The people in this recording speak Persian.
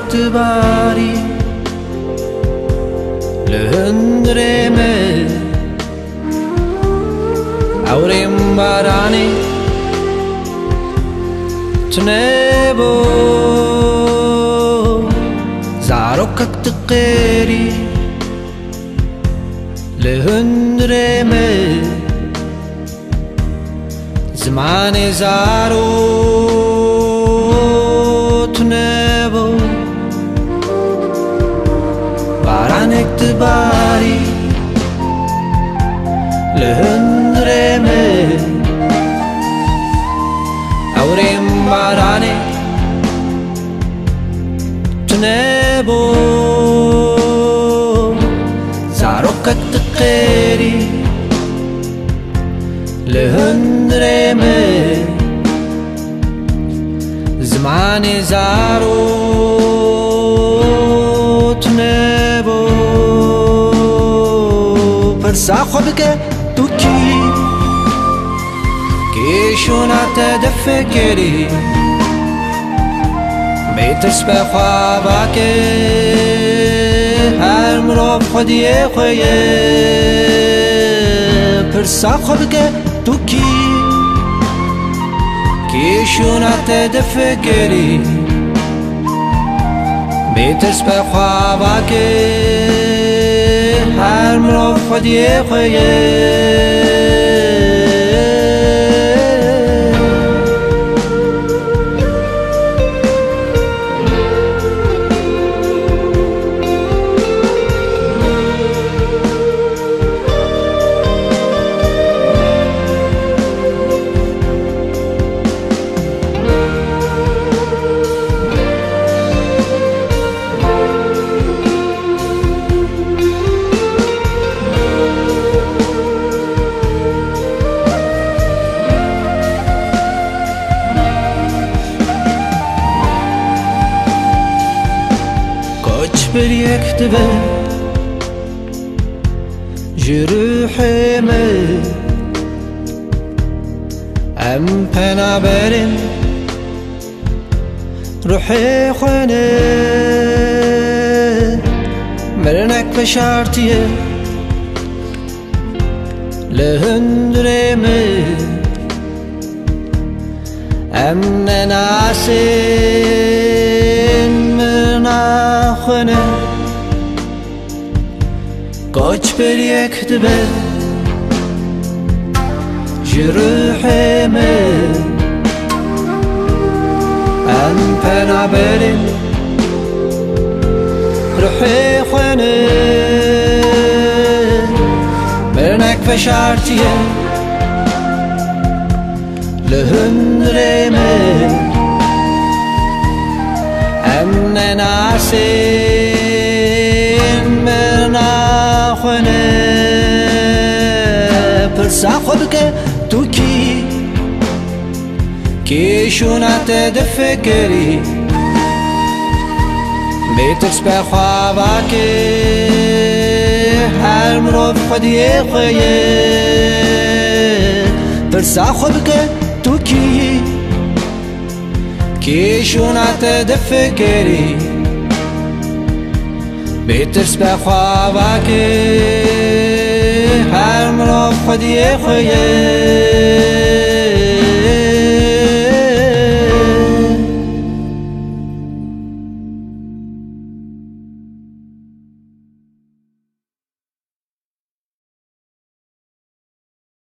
اقتباری لهندرمه اوریم بارانی تنبو زارك تقيري لهندرمه زمان زارو تنبو باران اقتباری لهندرمه اوریم بارانی تنبو زارك تقيري لهندرمه زمان زارو تنبو پرسا خوبك توكي كيشونا تدفكري بيترس بخوابك هر مراب خودیه خویه پرسا خوبك توكي كيشونا تدفكري بيترس بخوابك هر مراب خودیه خویه بريكتبه جروحي من ام پنابرم روحي خونه مرنك فشارتيه لهندرمه ام نناسين مرنا خونه قاچ بريكتبه جروحي من ام پنابرم روحي خونه مرنك فشارتيه لهندرمه ام نناسين مرنا خونه پرسا خوبك توكي كيشونا تدفكري بيترس بخوابك هر مراب خودیه خویه پرسا خوبك توكي كيشونا تدفكري بيترس بخوابك هر مراب خودیه خویه